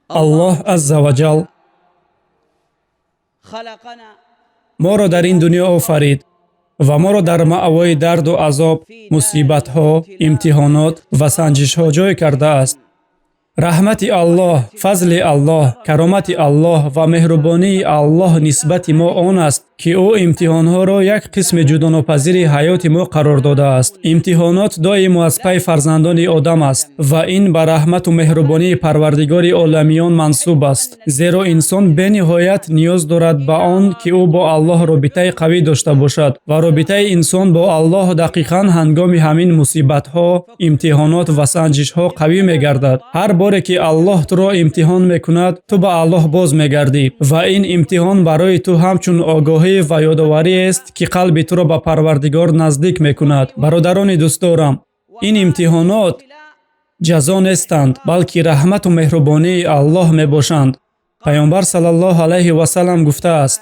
الله عز وجل ما را در این دنیا آفرید و ما را در مأوای درد و عذاب، مصیبت‌ها، امتحانات و سنجش‌ها جای کرده است. رحمت الله، فضل الله، کرامت الله و مهربانی الله نسبت ما آن است که او امتحانها را یک قسم جداناپذیر حیات ما قرار داده است. امتحانات دائم از پی فرزندان آدم است و این به رحمت و مهربانی پروردگار عالمیان منسوب است، زیرا انسان به نهایت نیاز دارد به آن که او با الله رابطه قوی داشته باشد و رابطه انسان با الله دقیقاً هنگام همین مصیبت‌ها، امتحانات و سنجش‌ها قوی می‌گردد. هر باره که الله تو را امتحان می‌کند، تو به الله باز می‌گردی و این امتحان برای تو همچون آگاهی و یادآوری است که قلب تو را به پروردگار نزدیک می‌کند. برادران دوستدارم، این امتحانات جزا نیستند، بلکه رحمت و مهربانی الله میباشند. پیامبر صلی الله علیه و سلم گفته است: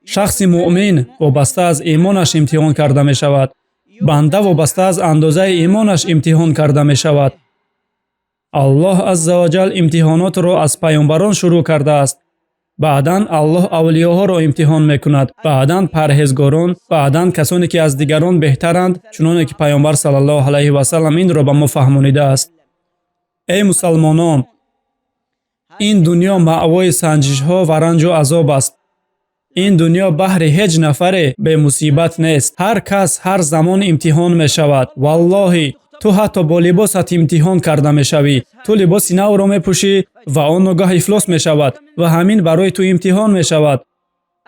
شخص مؤمن وابسته از ایمانش امتحان کرده می شود. بنده وابسته از اندازه ایمانش امتحان کرده می شود. الله عز و جل امتحانات را از پیامبران شروع کرده است. بعداً الله اولیاها را امتحان میکند، بعداً پرهیزگاران، بعداً کسانی که از دیگران بهترند، چنانه که پیامبر صلی الله علیه و سلم این را به ما فهمانیده است. ای مسلمانان، این دنیا مأوای سنجش‌ها و رنج و عذاب است. این دنیا بهر هیچ نفر به مصیبت نیست. هر کس هر زمان امتحان می شود. والله تو حتی با لباست امتحان کرده می شوی. تو لباس نو را می پوشی و آن ناگاه افلاس می شود و همین برای تو امتحان می شود.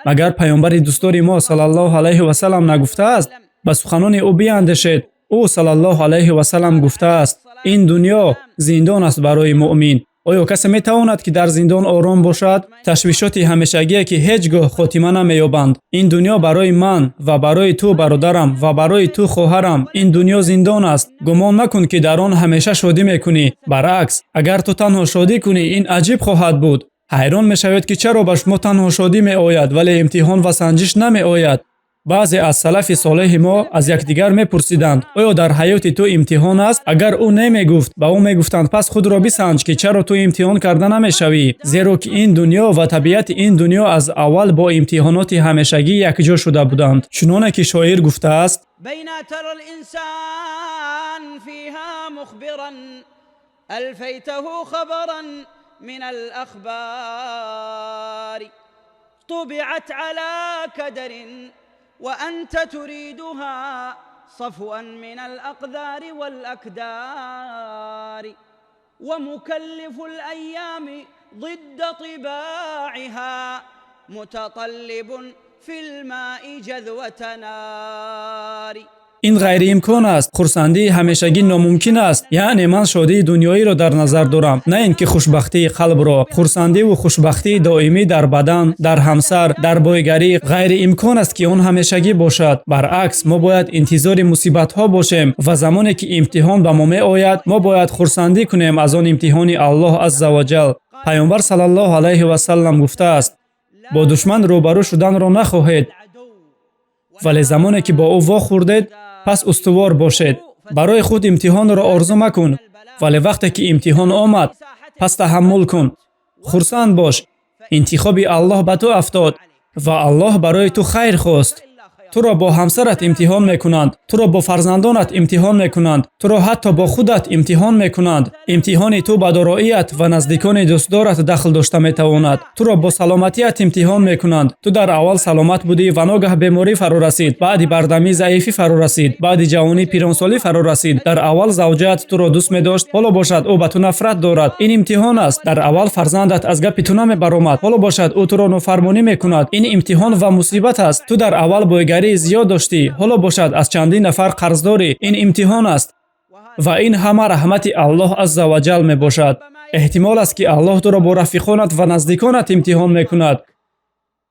مگر پیامبر دوستدار ما صلی الله علیه و سلم نگفته است؟ به سخنان او بیاندیشید. او صلی الله علیه و سلم گفته است: این دنیا زندان است برای مؤمن. آیا کسی می تواند که در زندان آرام باشد؟ تشویشات همیشگی که هیچگاه خاتمه نمی‌یابند. این دنیا برای من و برای تو برادرم و برای تو خواهرم، این دنیا زندان است. گمان نکن که در آن همیشه شادی میکنی. برعکس، اگر تو تنها شادی کنی، این عجیب خواهد بود. حیران میشوید که چرا به شما تنها شادی می آید ولی امتحان و سنجش نمی آید. بعضی از سلف صالح ما از یکدیگر میپرسیدند: آیا در حیات تو امتحان است؟ اگر او نمیگفت، به او میگفتند: پس خود را بسنج که چرا تو امتحان کرده نمیشوی، زیرا که این دنیا و طبیعت این دنیا از اول با امتحانات همیشگی یکجا شده بودند. چنانه که شاعر گفته است: بین تر الانسان فيها مخبرا الفیته خبرا من الاخبار طبعت على كدر وأنت تريدها صفوا من الأقدار والأكدار ومكلف الأيام ضد طباعها متطلب في الماء جذوة نار. این غیر امکان است. خرسندی همیشگی ناممکن است. یعنی من شادی دنیایی را در نظر دارم، نه اینکه خوشبختی قلب را. خرسندی و خوشبختی دائمی در بدن، در همسر، در بایگری غیر امکان است که آن همیشگی باشد. برعکس، ما باید انتظار مصیبت ها باشیم و زمانی که امتحان به ما می آید، ما باید خرسندی کنیم از آن امتحان الله عز و جل. پیامبر صلی الله علیه و سلم گفته است: با دشمن روبرو شدن را نخواهید، ولی زمانی که با او واخوردید پس استوار باشید. برای خود امتحان را آرزو مکن، ولی وقتی که امتحان آمد پس تحمل کن. خرسند باش. انتخاب الله به تو افتاد و الله برای تو خیر خواست. تو را با همسرت امتحان میکنند، تو را با فرزندانت امتحان میکنند، تو را حتی با خودت امتحان میکنند. امتحان تو به داراییت و نزدیکان دوستدارت دخل داشته میتواند. تو را با سلامتیت امتحان میکنند. تو در اول سلامت بودی و ناگه بیماری فرا رسید، بعد بردمی ضعیفی فرا رسید، بعد جوانی پیرانسالی فرا رسید. در اول زوجت تو را دوست می‌داشت، حالا باشد او به تو نفرت دارد. این امتحان است. در اول فرزندت از گپ تو نمیبرآمد، حالا باشد او تو را نافرمانی میکند. این امتحان و مصیبت است. تو در اول بایگری زیاد داشتی، حالا باشد از چندین نفر قرض داری. این امتحان است و این همه رحمت الله عز و جل می باشد. احتمال است که الله تو را با رفیقانت و نزدیکانت امتحان میکند.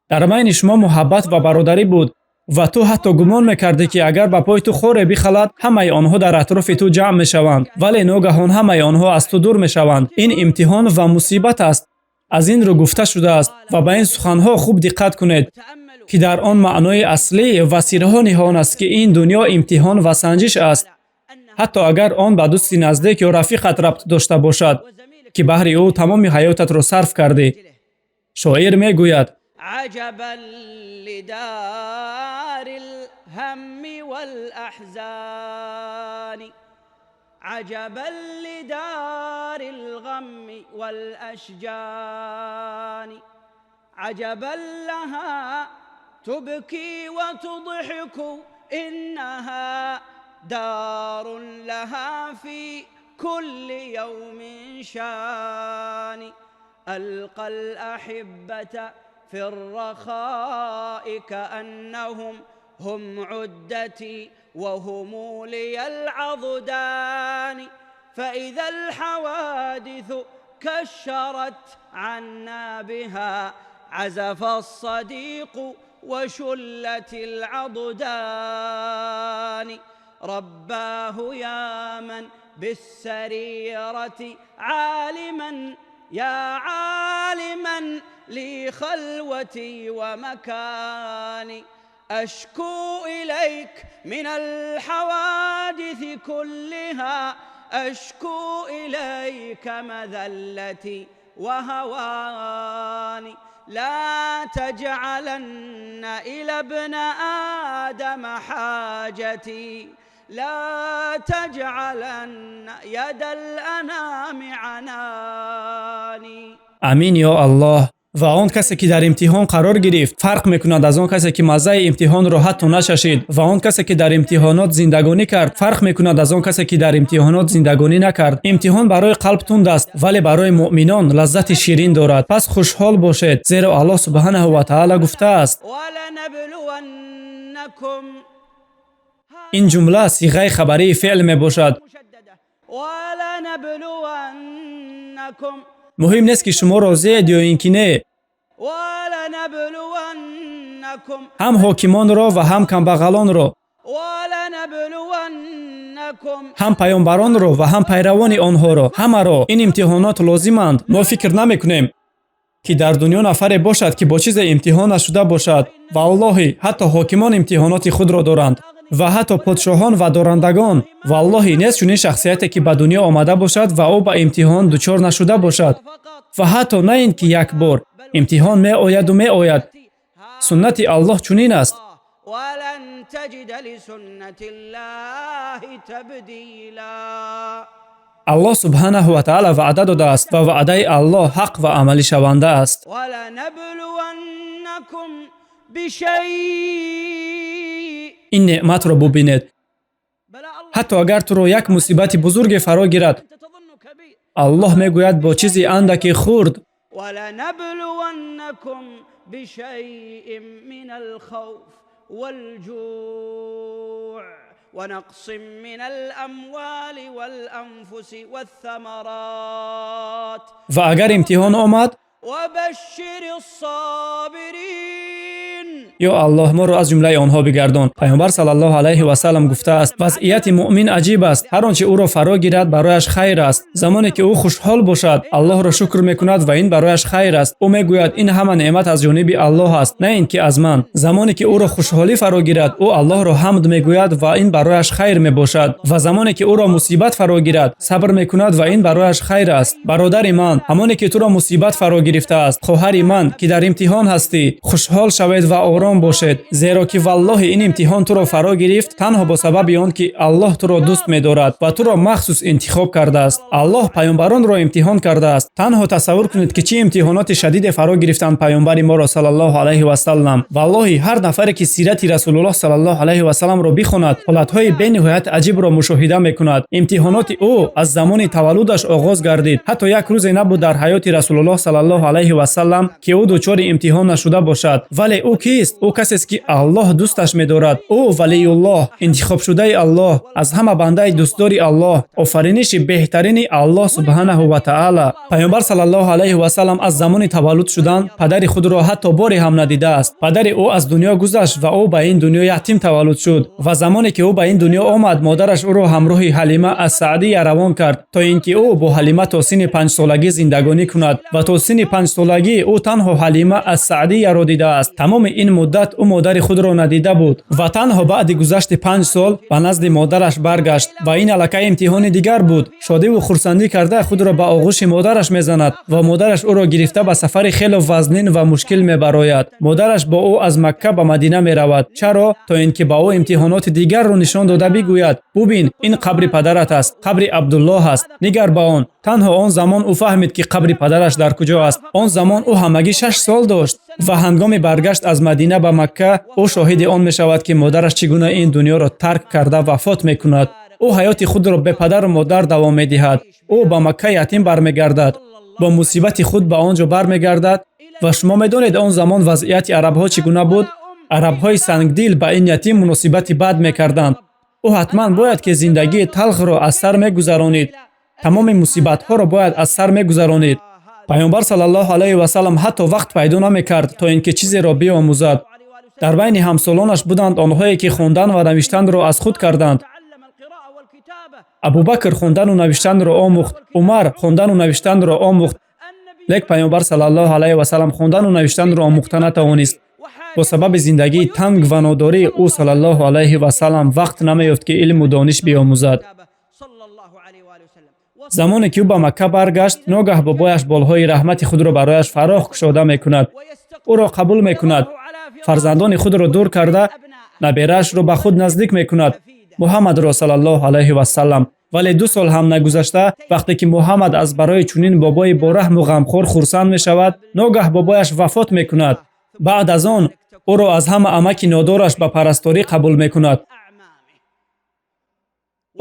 در بین شما محبت و برادری بود و تو حتی گمان میکردی که اگر به پای تو خور بخلد همه آنها در اطراف تو جمع میشوند، ولی ناگهان همه آنها از تو دور میشوند. این امتحان و مصیبت است. از این رو گفته شده است و به این سخنها خوب دقت کنید که در آن معنای اصلی و سیره نهان است که این دنیا امتحان و سنجش است. حتی اگر آن به دوستی نزدیک یا رفیقت ربط داشته باشد ки баҳри ӯ тамоми ҳаётатро сарф кардӣ. Шоир мегӯяд: عجبا لدار الهم والأحزان عجبا لدار الغم والأشجان عجبا لها تبكي وتضحك إنها دار لها في كل يوم شان ألقى الأحبة في الرخاء كأنهم هم عدتي وهم لي العضدان فإذا الحوادث كشرت عنا بها عزف الصديق وشلت العضدان رباه يا من بالسريرة عالما يا عالما لي خلوتي ومكاني أشكو إليك من الحوادث كلها أشكو إليك مذلتي وهواني لا تجعلن إلى ابن آدم حاجتي لا تجعلن يد الأنام عناني. амин ё аллоҳ. ва он касе ки дар имтиҳон қарор гирифт фарқ мекунад аз он касе ки маззаи имтиҳонро ҳатто нашашид ва он касе ки дар имтиҳонот зиндагонӣ кард фарқ мекунад аз он касе ки дар имтиҳонот зиндагонӣ накард. имтиҳон барои қалб тунд аст, вале барои муъминон лаззати ширин дорад. пас хушҳол бошед, зеро Аллоҳ субҳанаҳу ва таъала гуфтааст. ин ҷумла сиғаи хабарии феъл мебошад. муҳим нест ки шумо розиед ё ин ки не. ҳам ҳокимонро ва ҳам камбағалонро, ҳам паёмбаронро ва ҳам пайравони онҳоро, ҳамаро ин имтиҳонот лозиманд. мо фикр намекунем ки дар дунё нафаре бошад ки бо чизе имтиҳон нашуда бошад. валлоҳи ҳатто ҳокимон имтиҳоноти худро доранд ва ҳатто подшоҳон ва дорандагон. валлоҳи нест чунин шахсияте ки ба дунё омада бошад ва ӯ ба имтиҳон дучор нашуда бошад. ва ҳатто на ин ки як бор имтиҳон меояду меояд. суннати Аллоҳ чунин аст. аллоҳ субҳанаҳу ва таъала ваъда додааст ва ваъдаи Аллоҳ ҳақ ва амалӣ шаванда аст. ин неъматро бубинед. ҳатто агар туро як мусибати бузурге фаро гирад, Аллоҳ мегӯяд бо чизи андаки хурд ولنبلونكم بشيء من الخوف والجوع ونقص من الأموال والأنفس والثمرات ва агар имтиҳон омад, وبشر الصابرين. ё Аллоҳ моро аз ҷумлаи онҳо бигардон. пайғамбар саллаллоҳу алайҳи ва саллам гуфтааст: вазъияти муъмин аҷиб аст. ҳар он чи ӯро фаро гирад барояш хайр аст. замоне ки ӯ хушҳол бошад, Аллоҳро шукр мекунад ва ин барояш хайр аст. ӯ мегӯяд ин ҳама неъмат аз ҷониби Аллоҳ аст, на ин ки аз ман. замоне ки ӯро хушҳолӣ фаро гирад, ӯ Аллоҳро ҳамд мегӯяд ва ин барояш хайр мебошад. ва замоне ки ӯро мусибат фаро гирад, сабр мекунад ва ин барояш хайр аст. бародари ман, ҳамоне ки туро мусибат фаро гирифтааст, хоҳари ман ки дар имтиҳон ҳастӣ, хушҳол шавед ва ором бошед, зеро ки валлоҳи ин имтиҳон туро фаро гирифт танҳо бо сабаби он ки Аллоҳ туро дӯст медорад ва туро махсус интихоб кардааст. Аллоҳ паёмбаронро имтиҳон кардааст. танҳо тасаввур кунед ки чӣ имтиҳоноти шадиде фаро гирифтанд паёмбари моро саллаллоҳу алайҳи ва саллам. валлоҳи ҳар нафаре ки сирати расулуллоҳ саллаллоҳу алайҳи ва салламро бихонад, ҳолатҳои бениҳоят аҷибро мушоҳида мекунад. имтиҳоноти ӯ аз замони таваллудаш оғоз гардид. ҳатто як рӯзе набуд дар ҳаёти расулуллоҳ саллаллоҳу алайҳи ва саллам ки ӯ дучори имтиҳон нашуда бошад. вале ӯ кист? ӯ касест ки Аллоҳ дӯсташ медорад. ӯ валиюллоҳ, интихобшудаи Аллоҳ, аз ҳама бандаи дӯстдори Аллоҳ, офариниши беҳтарини Аллоҳ субҳанаҳу ва таъала. пайғамбар саллаллоҳу алайҳи ва саллам аз замони таваллуд шудан падари худро ҳатто боре ҳам надидааст. падари ӯ аз дунё гузашт ва ӯ ба ин дунё ятим таваллуд шуд. ва замоне ки ӯ ба ин дунё омад, модараш ӯро ҳамроҳи Ҳалима аз-Саъдия равон кард, то ин ки ӯ бо Ҳалима то синни 5 солагӣ зиндагонӣ кунад. ва то синни 5 солагӣ ӯ танҳо Ҳалима аз-Саъдияро дидааст. тамоми ин ин муддат ӯ модари худро надида буд ва танҳо баъди гузашти 5 сол ба назди модараш баргашт ва ин аллакай имтиҳони дигар буд. Шодиву хурсандӣ карда худро ба оғӯши модараш мезанад ва модараш ӯро гирифта ба сафари хело вазнин ва мушкил мебарояд. Модараш бо ӯ аз Макка ба Мадина меравад. Чаро? То ин ки ба ӯ имтиҳоноти дигарро нишон дода бигӯяд: бубин, ин қабри падарат аст, қабри Абдуллоҳ аст. Нигар ба он. Танҳо он замон ӯ фаҳмид ки қабри падараш дар куҷо аст. Он замон ӯ ҳамагӣ 6 сол дошт ва ҳангоми баргашт аз Мадина ба Макка ӯ шоҳиди он мешавад ки модараш чӣ гуна ин дунёро тарк карда вафот мекунад. ӯ ҳаёти худро бе падару модар давом медиҳад. ӯ ба Макка ятим бармегардад, бо мусибати худ ба он ҷо бармегардад. ва шумо медонед он замон вазъияти арабҳо чӣ гуна буд? Арабҳои сангдил ба ин ятим муносибати бад мекарданд. ӯ ҳатман бояд ки зиндагии талхро аз сар мегузаронид. Тамоми мусибатҳоро бояд аз сар мегузаронид. Пайғамбар саллаллоҳу алайҳи ва саллам ҳатто вақт пайдо намекард то ин ки чизеро биомӯзад. дар байни ҳамсолонаш буданд онҳое ки хондан ва навиштанро аз худ карданд. Абубакр хондану навиштанро омӯхт, Умар хондану навиштанро омӯхт. лек Пайғамбар саллаллоҳу алайҳи ва саллам хондану навиштанро омӯхта натавонист. бо сабаби зиндагии танг ва нодории ӯ саллаллоҳу алайҳи ва саллам вақт намеёфт ки илму дониш биомӯзад. замоне ки ӯ ба Макка баргашт, ногаҳ бобояш болҳои раҳмати худро барояш фароғ кушода мекунад. ӯро қабул мекунад. фарзандони худро дур карда, набераашро ба худ наздик мекунад, Муҳаммадро саллаллоҳу алайҳи ва саллам. вале 2 сол ҳам нагузашта, вақте ки Муҳаммад аз барои чунин бобои бораҳму ғамхор хурсанд мешавад, ногаҳ бобояш вафот мекунад. баъд аз он ӯро аз ҳама амаки нодораш ба парасторӣ қабул мекунад.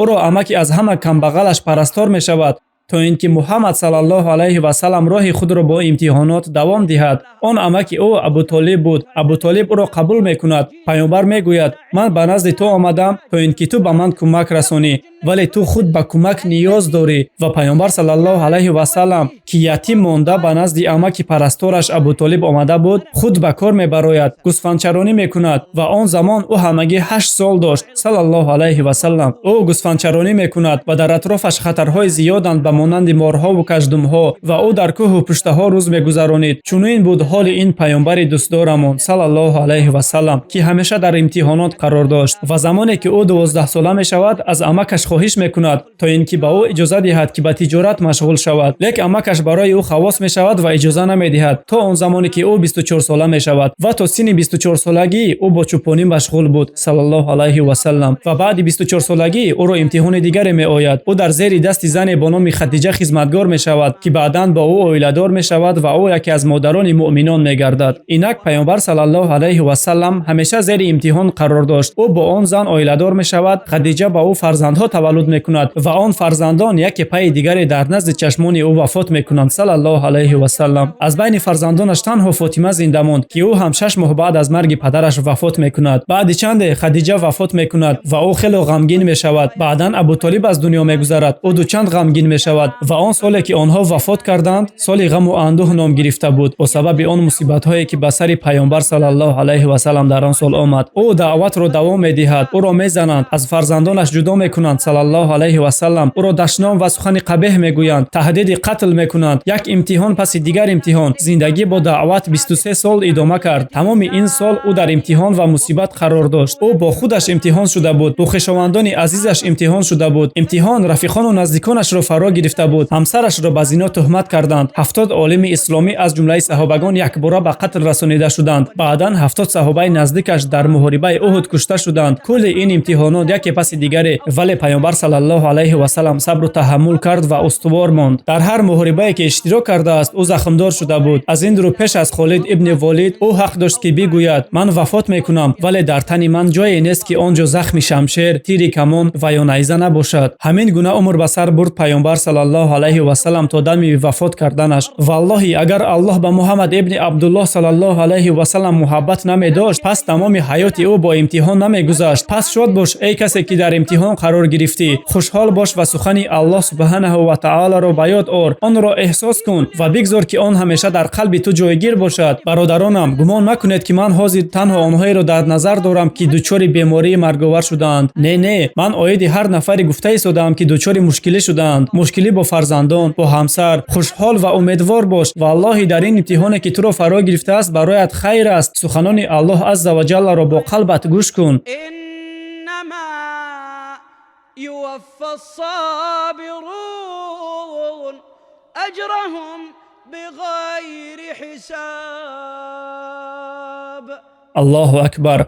ӯро амаки аз ҳама камбағалаш парастор мешавад, то ин ки Муҳаммад саллаллоҳу алайҳи ва саллам роҳи худро бо имтиҳонот давом диҳад. он амаки ӯ Абу Толиб буд. Абу Толиб ӯро қабул мекунад. Пайғамбар мегӯяд: ман ба назди ту омадам, то ин ки ту ба ман кӯмак расонӣ, вале ту худ ба кӯмак ниёз дорӣ. ва Пайғамбар саллаллоҳу алайҳи ва саллам, ки ятим монда ба назди амаки парастораш Абу Толиб омада буд, худ ба кор мебарояд, гусфанчаронӣ мекунад. ва он замон ӯ ҳамагӣ 8 сол дошт. саллаллоҳу алайҳи ва саллам. ӯ гусфанчаронӣ мекунад ва дар атрофаш хатарҳои зиёданд ба монанди морҳову каждумҳо, ва ӯ дар кӯҳу пуштаҳо рӯз мегузаронид. чунин буд ҳоли ин паёмбари дӯстдорамон саллаллоҳу алайҳи ва саллам, ки ҳамеша дар имтиҳонот қарор дошт. ва замоне ки ӯ 12 сола мешавад, аз амакаш хоҳиш мекунад, то ин ки ба ӯ иҷоза диҳад ки ба тиҷорат машғул шавад. лек амакаш барои ӯ хавос мешавад ва иҷоза намедиҳад, то он замоне ки ӯ 24 сола мешавад. ва то синни 24 солагӣ ӯ бо чӯпонӣ машғул буд саллаллоҳу алайҳи ва саллам. ва баъди 24 солагӣ ӯро имтиҳони дигаре меояд. ӯ дар зери дасти зане бо номи Хадиҷа хизматгор мешавад, ки баъдан ба ӯ оиладор мешавад ва ӯ яке аз модарони муъминон мегардад. инак Пайғамбар саллаллоҳу алайҳи ва саллам ҳамеша зери имтиҳон қарор дошт. ӯ бо он зан оиладор мешавад, Хадиҷа ба ӯ фарзандҳо таваллуд мекунад ва он фарзандон яке пайи дигаре дар назди чашмони ӯ вафот мекунанд саллаллоҳу алайҳи ва саллам. аз байни фарзандонаш танҳо Фотима зинда монд, ки ӯ ҳам 6 моҳ баъд аз марги падараш вафот мекунад. баъди чанде Хадиҷа вафот мекунад ва ӯ хело ғамгин мешавад. баъдан Абу Толиб аз дунё мегузарад. ӯ дучанд ғамгин мешавад ва он соле ки онҳо вафот карданд, соли ғаму андӯҳ ном гирифта буд, бо сабаби он мусибатҳое ки ба сари Пайғамбар саллаллоҳу алайҳи ва саллам дар он сол омад. ӯ даъватро давом медиҳад, ӯро мезананд, аз фарзандонаш ҷудо мекунанд саллаллоҳу алайҳи ва саллам, ӯро дашном ва сухани қабеҳ мегӯянд, таҳдиди қатл мекунанд. як имтиҳон паси дигар имтиҳон. зиндагӣ бо даъват 23 сол идома кард. тамоми ин сол ӯ дар имтиҳон ва мусибат қарор дошт. ӯ бо худаш имтиҳон шуда буд, бо хешовандони азизаш имтиҳон шуда буд. имтиҳон рафиқону наздиконашро фаро гирифта буд. ҳамсарашро ба зино туҳмат карданд. 70 олими исломӣ аз ҷумлаи саҳобагон якбора ба қатл расонида шуданд. баъдан 70 саҳобаи наздикаш дар муҳорибаи Уҳуд кушта шуданд. кулли ин имтиҳонот яке паси дигаре, вале Пайғамбар саллаллоҳу алайҳи ва саллам сабру таҳаммул кард ва устувор монд. дар ҳар муҳорибае ки иштирок кардааст, ӯ захмдор шуда буд. аз ин рӯ пеш аз Холид ибни Волид ӯ ҳақ дошт ки бигӯяд: ман вафот мекунам, вале дар тани ман ҷое нест ки он ҷо захми шамшер, тири камон ва ё найза набошад. ҳамин гуна умр ба сар бурд Пайғамбар саллаллоҳу алайҳи ва саллам то дами вафот карданаш. валлоҳи агар Аллоҳ ба Муҳаммад ибни Абдуллоҳ саллаллоҳу алайҳи ва саллам муҳаббат намедошт, пас тамоми ҳаёти ӯ бо имтиҳон намегузашт. пас шод бош эй касе ки дар имтиҳон қарор гирифтӣ. хушҳол бош ва сухани Аллоҳ субҳанаҳу ва таоларо ба ёд ор, онро эҳсос кун ва бигзор ки он ҳамеша дар қалби ту ҷойгир бошад. бародаронам, гумон макунед ки ман ҳозир танҳо онҳоеро дар назар дорам ки дучори бемории марговар шудаанд. не, ман оиди ҳар нафаре гуфта истодаам ки дучори мушкилӣ шудаанд. мушкилӣ خوشدلی با فرزندان، با همسر، خوشحال و امیدوار باش. والله در این امتحانی که تو را فرا گرفته است برایت خیر است. سخنان الله عز و جل را با قلبت گوش کن. إنما يوفى الصابرون أجرهم بغير حساب. الله اکبر.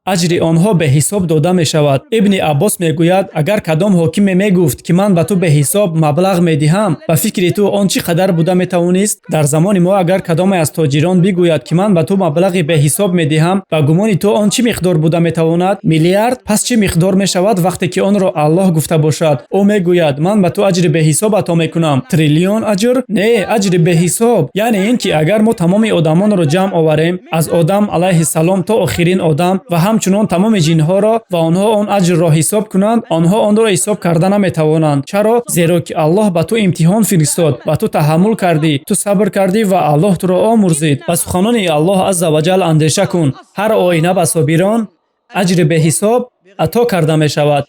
اجر آنها به حساب داده می شود. ابن عباس می گوید اگر کدام حاکم می گفت که من به تو به حساب مبلغ می دهم، به فکر تو آن چی قدر بوده می توانست؟ در زمان ما اگر کدام از تاجران بگوید که من به تو مبلغ به حساب می دهم، به گمان تو آن چی مقدار بوده می تواند؟ میلیارد؟ پس چه مقدار می شود وقتی که آن را الله گفته باشد؟ او می گوید من به تو اجر به حساب عطا می کنم. تریلیون اجر؟ نه، اجر به حساب. یعنی اینکه اگر ما تمام آدمان را جمع آوریم، از آدم علیه السلام تا آخرین آدم و همچنان تمام جنها را و آنها آن اجر را حساب کنند، آنها آن را حساب کرده نمیتوانند. چرا؟ زیرا که الله به تو امتحان فرستاد و تو تحمل کردی، تو صبر کردی و الله تو را آمرزید. و سخنان الله عز و جل اندیشه کن. هر آینه به صابران اجر به حساب عطا کرده می شود.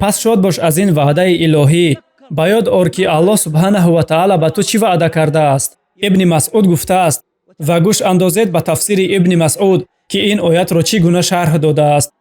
پس شاد باش از این وعده الهی. به یاد آر که الله سبحانه و تعالی به تو چی وعده کرده است. ابن مسعود گفته است و گوش اندازید به تفسیر ابن مسعود که این آیت را چی گونه شرح داده است.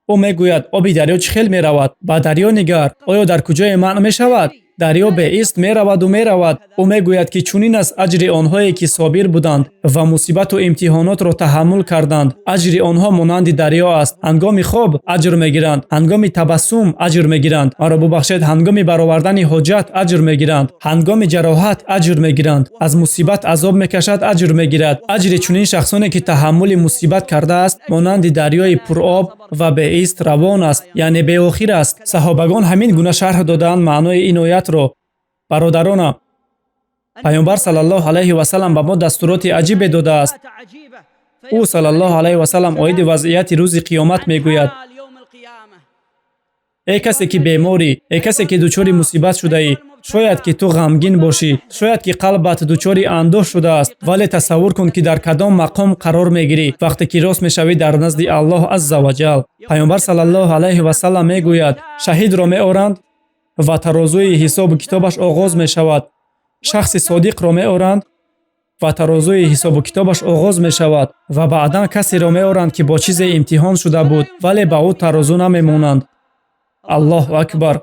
او می گوید آبی دریا چخیل می رود. با دریا نگر، آیا در کجای منع می شود؟ دریا به ایست می رود و می رود. او می گوید که چونین است اجر آنهایی که صابر بودند و مصیبت و امتحانات را تحمل کردند. اجر آنها مانند دریا است. هنگام خواب اجر می گیرند، هنگام تبسم اجر می گیرند. مرا ببخشید، هنگام برآوردن حاجت اجر می گیرند، هنگام جراحت اجر می گیرند، از مصیبت عذاب می کشد اجر می گیرد. اجر چونین شخصانی که تحمل مصیبت کرده است مانند دریای پرآب و به ایست روان است، یعنی به آخر است. صحابگان همین گونه شرح دادند معنای این آیت را. برادران، پیامبر صلی الله علیه و سلم به ما دستورات عجیب داده است. او صلی الله علیه و سلم آید وضعیت روز قیامت می گوید ای کسی که بیماری، ای کسی که دچار مصیبت شده ای، شاید که تو غمگین باشی، شاید که قلبت دچار اندوه شده است، ولی تصور کن که در کدام مقام قرار میگیری وقتی که راست میشوی در نزد الله عز و جل. پیامبر صلی الله علیه و سلم میگوید شهید را میآورند و ترازوی حساب و کتابش آغاز می شود. شخص صادق را می آورند و ترازوی حساب و کتابش آغاز می شود و بعدا کسی را می آورند که با چیز امتحان شده بود ولی با او ترازو نمی مانند. الله اکبر.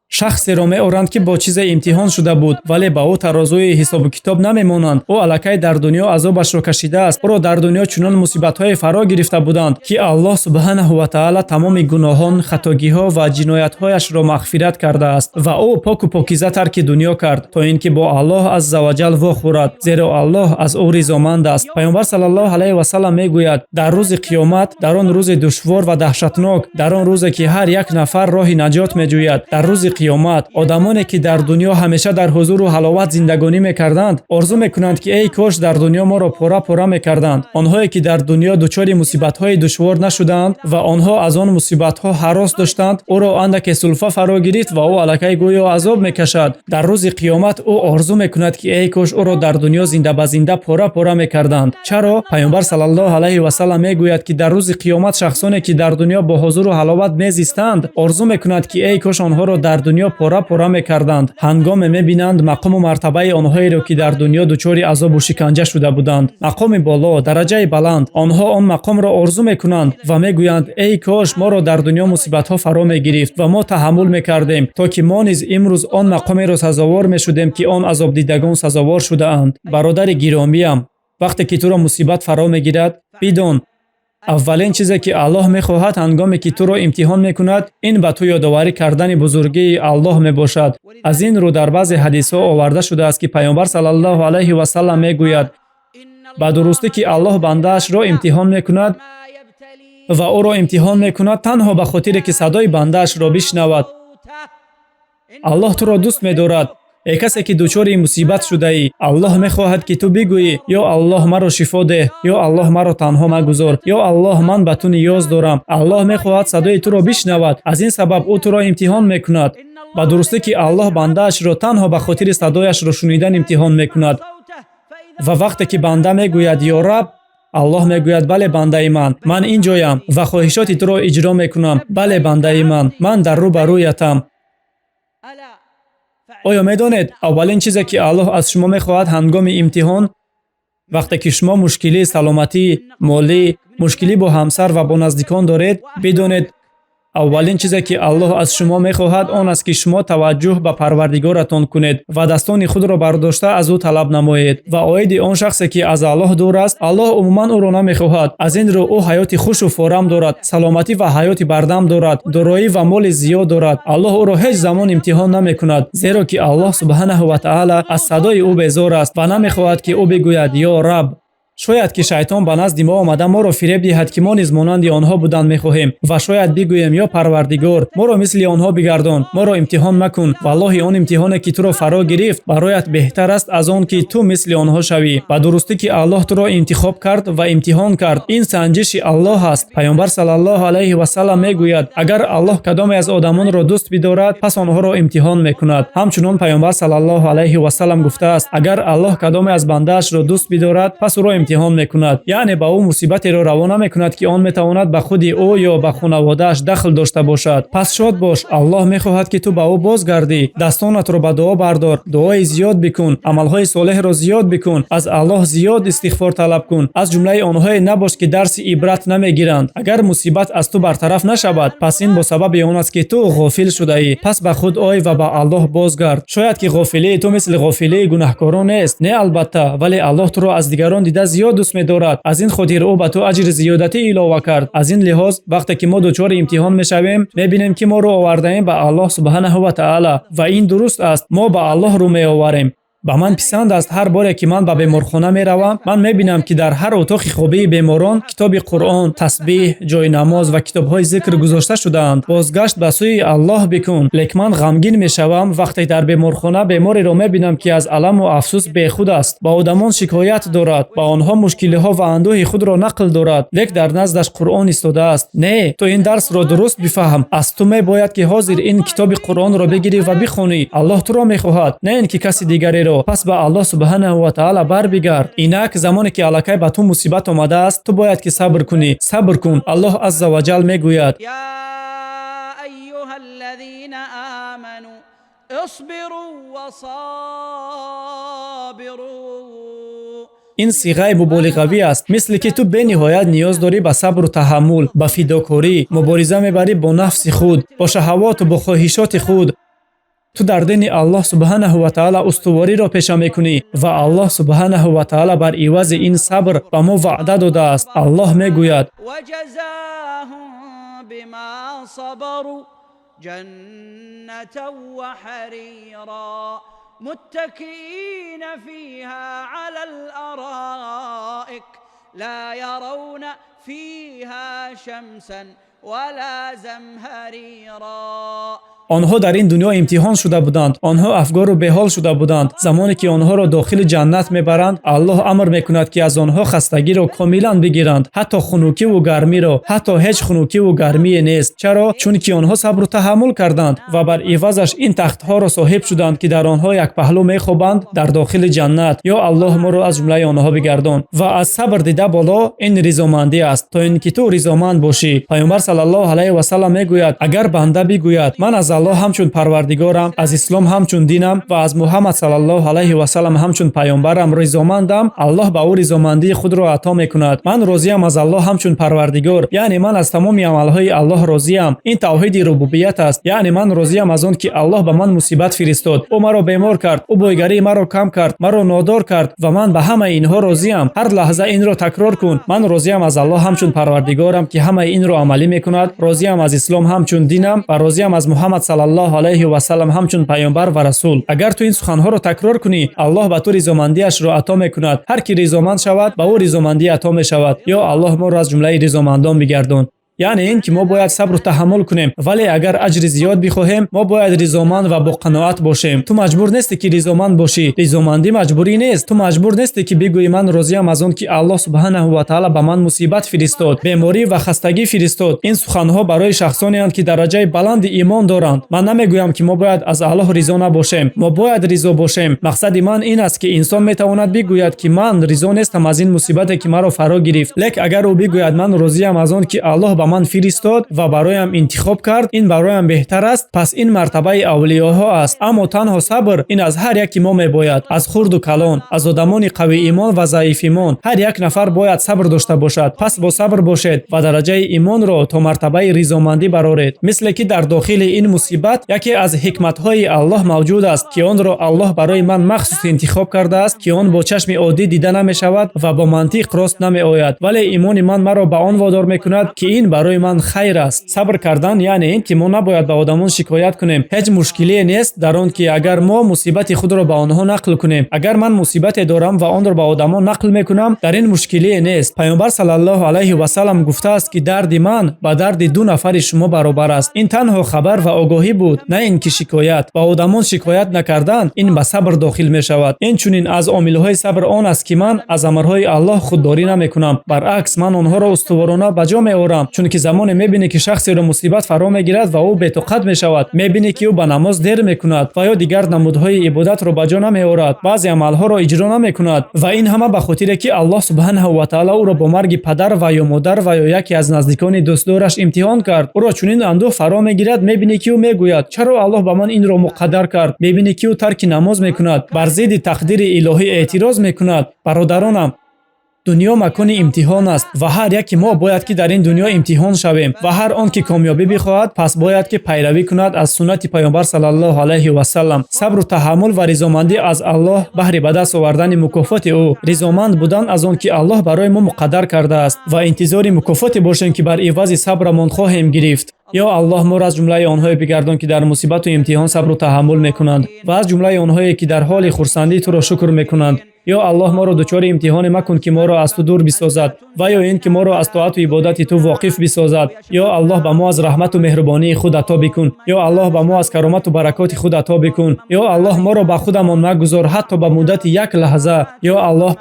شخصی را می آورند که با چیز امتحان شده بود ولی با او ترازوی حساب و کتاب نمی مانند. او الکی در دنیا عذابش را کشیده است. او را در دنیا چنان مصیبت های فرا گرفته بودند که الله سبحانه و تعالی تمام گناهان، خطاگی ها و جنایت هایش را مغفرت کرده است و او پاک و پاکیزه ترک دنیا کرد تا اینکه با الله عز و جل واخورد، زیرا الله از او رضامند است. پیامبر صلی الله علیه و سلم می گوید در روز قیامت، در آن روز دشوار و دهشتناک، در آن روزی که هر یک نفر راه نجات می جوید، در روز قیامت آدمانی که در دنیا همیشه در حضور و حلاوت زندگانی میکردند آرزو میکنند که ای کاش در دنیا ما را پورا میکردند. آنهایی که در دنیا دچار مصیبت های دشوار نشدند و آنها از آن مصیبت ها هراس داشتند، او را اندک سلفه فرا گرفت و او الکی گویا عذاب میکشد. در روز قیامت او آرزو میکند که ای کاش او را در دنیا زنده به زنده پورا میکردند. چرا؟ پیامبر صلی الله علیه و سلم میگوید که در روز قیامت شخصانی که در دنیا با حضور و حلاوت میزیستند آرزو میکنند که ای کاش آنها را در دنیا پورا میکردند. هنگام میبینند مقام و مرتبه آنهایی را که در دنیا دچار عذاب و شکنجه شده بودند، مقام بالا، درجه بلند، آنها آن مقام را آرزو میکنند و میگویند ای کاش ما را در دنیا مصیبت ها فرا میگرفت و ما تحمل میکردیم تا که ما نیز امروز آن مقامی را سزاوار میشدیم که آن عذاب دیدگان سزاوار شده اند. برادر گرامیم، وقتی که تو را مصیبت فرا میگیرد بدون اولین چیزی که الله میخواهد هنگامی که تو را امتحان میکند این به تو یادآوری کردن بزرگی الله میباشد. از این رو در بعض حدیث ها آورده شده است که پیامبر صلی الله علیه و سلم میگوید به درستی که الله بنده اش را امتحان میکند و او را امتحان میکند تنها به خاطر که صدای بنده اش را بشنود. الله تو را دوست می‌دارد. ای کسی که دچار مصیبت شده ای، الله میخواهد که تو بگویی یا الله مرا شفا ده، یا الله مرا تنها مگذار، یا الله من به تو نیاز دارم. الله میخواهد صدای تو را بشنود. از این سبب او تو را امتحان میکند. با درستی که الله بنده اش را تنها به خاطر صدایش را شنیدن امتحان میکند و وقتی که بنده میگوید یا رب، الله میگوید بله بنده من اینجایم و خواهشات تو را اجرا میکنم. بله بنده من در رو به رویتم. آیا میدانید اولین چیزی که الله از شما میخواهد هنگام امتحان، وقتی که شما مشکلی سلامتی، مالی، مشکلی با همسر و با نزدیکان دارید، بدانید اولین چیزی که الله از شما میخواهد آن است که شما توجه به پروردگارتان کنید و دستان خود را برداشته از او طلب نمایید و عاید آن شخصی که از الله دور است، الله عموما او را نمیخواهد. از این رو او حیات خوش و فورم دارد، سلامتی و حیات بردم دارد، دارایی و مال زیاد دارد. الله او را هیچ زمان امتحان نمیکند، زیرا که الله سبحانه و تعالی از صدای او بیزار است و نمیخواهد که او بگوید یا رب. شاید که شیطان به نزد ما آمده ما را فریب دهد که ما نیز مانند آنها بودن میخواهیم و شاید بگوییم یا پروردگار ما را مثل آنها بگردان، ما را امتحان مکن. والله آن امتحانی که تو را فرا گرفت برایت بهتر است از آن که تو مثل آنها شوی. و درستی که الله تو را انتخاب کرد و امتحان کرد، این سنجش الله است. پیامبر صلی الله علیه و سلم میگوید اگر الله کدام از آدمان را دوست بدارد پس آنها را امتحان میکند. همچنین پیامبر صلی الله علیه و سلم گفته است اگر الله کدام از بنده‌اش را دوست بدارد پس او را امتحان میکند، یعنی با او مصیبتی را روا نمیکند که آن میتواند به خود او یا به خانواده‌اش دخل داشته باشد. پس شاد باش، الله میخواهد که تو به او بازگردی، دستانت را به دعا بردار، دعای زیاد بکن، عملهای صالح را زیاد بکن، از الله زیاد استغفار طلب کن. از جمله آنها نباش که درس عبرت نمیگیرند. اگر مصیبت از تو برطرف نشود پس این با سبب آن است که تو غافل شده ای. پس به خود آی و به الله بازگرد. شاید که غافلی تو مثل غافلی گناهکاران نیست، نه البته، ولی الله تو را از دیگران دیده زیاد دوست می‌دارد. از این خاطر او به تو اجر زیادتی علاوه کرد. از این لحاظ وقتی که ما دچار امتحان میشویم می‌بینیم که ما رو آوردیم به الله سبحانه و تعالی و این درست است. ما به الله رو می‌آوریم. به من پسند است هر باری که من به بیمارخانه میروم من میبینم که در هر اتاق خوابی بیماران کتاب قرآن، تسبیح، جای نماز و کتاب‌های ذکر گذاشته شده‌اند. بازگشت به سوی الله بکن. لیکن من غمگین میشوم وقتی در بیمارخانه بیماری را میبینم که از الم و افسوس بیخود است، با آدمان شکایت دارد، با آنها مشکل‌ها و اندوه خود را نقل دارد، لیک در نزدش قرآن ایستاده است. نه، تو این درس را درست بفهم. از تو میباید که حاضر این کتاب قرآن را بگیری و بخوانی. الله تو را میخواهد، نه اینکه کسی دیگری را. پس به الله سبحانه و تعالی بر بگرد. اینک زمانی که الکی به تو مصیبت آمده است تو باید که صبر کنی. صبر کن. الله عز و جل میگوید يا أيها الذين آمنوا اصبروا وصابروا. این صیغه مبالغوی است، مثل که تو به نهایت نیاز داری به صبر و تحمل، به فداکاری، مبارزه میبری با نفس خود، با شهوات و با خواهشات خود. تو در دین الله سبحانه و تعالی استواری را پیشه میکنی و الله سبحانه و تعالی بر عوض این صبر به ما وعده داده است. الله میگوید وجزاهم بما صبروا جنة وحريرا متكئين فيها على الأرائك لا يرون فيها شمسا ولا زمهريرا. آنها در این دنیا امتحان شده بودند، آنها افگار و بحال شده بودند. زمانی که آنها را داخل جنت میبرند الله امر میکند که از آنها خستگی را کاملا بگیرند، حتی خنوکی و گرمی را. حتی هیچ خنوکی و گرمی نیست. چرا؟ چون که آنها صبر و تحمل کردند و بر عوضش این تختها را صاحب شدند که در آنها یک پهلو میخوابند در داخل جنت. یا الله ما را از جمله آنها بگردان. و از صبر دیده بالا این رضامندی است، تا اینکه تو رضامند باشی. پیامبر صلی الله علیه و سلم میگوید اگر بنده بگوید من از الله همچون پروردگارم، از اسلام همچون دینم و از محمد صلی الله علیه و سلم همچون پیامبرم رضامندم، الله به او رضامندی خود را عطا میکند. من راضیم از الله همچون پروردگار، یعنی من از تمام عملهای الله راضیم. این توحید ربوبیت است، یعنی من راضیم از آن که الله به من مصیبت فرستاد، او مرا بیمار کرد، او بایگری مرا کم کرد، مرا نادار کرد و من به همه اینها راضیم. هر لحظه این را تکرار کن. من راضیم از الله همچون پروردگارم که همه این را عملی میکند، راضیم از اسلام همچون دینم و راضیم از محمد صلی الله علیه و سلم همچون پیامبر و رسول. اگر تو این سخنها را تکرار کنی الله به تو رضامندیش را عطا میکند. هر کی رضامند شود به او رضامندی عطا می شود. یا الله ما را از جمله رضامندان بگردان. یعنی این که ما باید صبر و تحمل کنیم، ولی اگر اجر زیاد بخواهیم ما باید رضامند و با قناعت باشیم. تو مجبور نیستی که رضامند باشی، رضامندی مجبوری نیست. تو مجبور نیستی که بگویی من راضیم از آن که الله سبحانه و تعالی به من مصیبت فرستاد، بیماری و خستگی فرستاد. این سخنها برای شخصانی اند که درجه بلند ایمان دارند. من نمیگویم که ما باید از الله رضا نباشیم، ما باید رضا باشیم. مقصد من این است که انسان میتواند بگوید که من رضا نیستم از این مصیبتی که مرا فرا گرفت، لیک اگر او بگوید من راضیم از آن که الله ман фиристод ва бароям интихоб кард, ин бароям беҳтар аст, пас ин мартабаи авлиёҳо аст. Аммо танҳо сабр ин аз ҳар яки мо мебояд, аз хурду калон, аз одамони қавиимон ва заифимон. Ҳар як нафар бояд сабр дошта бошад. Пас бо сабр бошед ва дараҷаи имонро то мартабаи ризомандӣ бароред. мисле ки дар дохили ин мусибат яке аз ҳикматҳои Аллоҳ мавҷуд аст, ки онро Аллоҳ барои ман махсус интихоб кардааст, ки он бо чашми оддӣ дида намешавад ва бо мантиқ рост намеояд, вале имони ман маро ба он водор мекунад, ки ин барои ман хайр аст. Сабр кардан яъне ин ки мо набояд ба одамон шикоят кунем. ҳеҷ мушкилие нест дар он ки агар мо мусибати худро ба онҳо нақл кунем. Агар ман мусибате дорам ва онро ба одамон нақл мекунам, дар ин мушкилие нест. Пайғамбар саллаллоҳу алайҳи ва саллам гуфтааст ки дарди ман ба дарди ду нафари шумо баробар аст. Ин танҳо хабар ва огоҳӣ буд, на ин ки шикоят. Ба одамон шикоят накардан ин ба сабр дохил мешавад. Инчунин аз омилҳои сабр он аст ки ман аз амрҳои Аллоҳ худдорӣ намекунам. Баръакс ман онҳоро устуворона ба ҷо меорам, чунки замоне мебинӣ ки шахсеро мусибат фаро мегирад ва ӯ бетоқат мешавад. Мебинӣ ки ӯ ба намоз дер мекунад ва ё дигар намудҳои ибодатро ба ҷо намеорад, баъзе амалҳоро иҷро намекунад ва ин ҳама ба хотире ки Аллоҳ субҳанаҳу ва таъоло ӯро бо марги падар ва ё модар ва ё яке аз наздикони дӯстдораш имтиҳон кард. ӯро чунин андӯҳ фаро мегирад, мебинӣ ки ӯ мегӯяд: чаро Аллоҳ ба ман инро муқаддар кард? Мебинӣ ки ӯ тарки намоз мекунад, бар зидди тақдири илоҳӣ эътироз мекунад. Бародаронам, дунё макони имтиҳон аст ва ҳар яки мо бояд ки дар ин дунё имтиҳон шавем ва ҳар он ки камёбӣ бихоҳад, пас бояд ки пайравӣ кунад аз суннати Пайғамбар саллаллоҳу алайҳи ва саллам. Сабру таҳаммул ва ризомандӣ аз Аллоҳ баҳри ба даст овардани мукофоти ӯ. Ризоманд будан аз он ки Аллоҳ барои мо муқаддар кардааст ва интизори мукофоте бошем ки бар ивази сабрамон хоҳем гирифт. ё Аллоҳ моро аз ҷумлаи онҳое бигардон ки дар мусибату имтиҳон сабру таҳаммул мекунанд ва аз ҷумлаи онҳое ки дар ҳоли хурсандӣ туро шукр мекунанд. ё Аллоҳ моро дучори имтиҳоне макун ки моро аз ту дур бисозад ва ё ин ки моро аз тоату ибодати ту воқиф бисозад. ё Аллоҳ ба мо аз раҳмату меҳрубонии худ ато бикун. ё Аллоҳ ба мо аз каромату баракоти худ ато бикун. ё Аллоҳ моро ба худамон магузор ҳатто ба муддати як лаҳза. ё Аллоҳ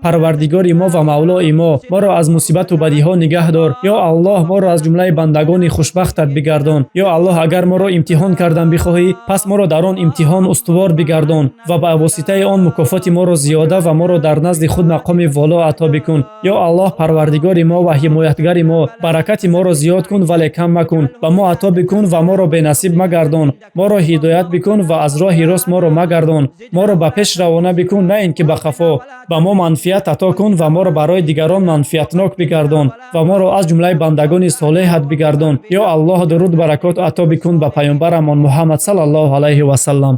парвардигори мо ва мавлои мо, моро аз мусибату бадиҳо нигоҳ дор. ё Аллоҳ моро аз ҷумлаи бандагони хушбахтат бигардон. ё Аллоҳ агар моро имтиҳон кардан бихоҳӣ, пас моро дар он имтиҳон устувор бигардон ва ба воситаи он мукофоти моро зиёда ва моро дар назди худ мақоми воло ато бикун. ё Аллоҳ парвардигори мо ва ҳимоятгари мо, баракати моро зиёд кун вале кам макун. Ба мо ато бикун ва моро бенасиб магардон. Моро ҳидоят бикун ва аз роҳи рост моро магардон. Моро ба пеш равона бикун, на ин ки ба қафо. Ба мо манфиат ато кун ва моро барои дигарон манфиатнок бигардон ва моро аз ҷумлаи бандагони солеҳат бигардон. ё Аллоҳ дуруд баракот ато бикун ба пайғамбарамон Муҳаммад саллаллоҳу алайҳи ва саллам.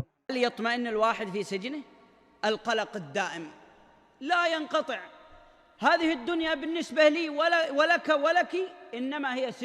يطمئن الواحد في سجنه القلق الدائم لا ينقطع. هذه الدنيا بالنسبة لي ولك ولك إنما هي سجن.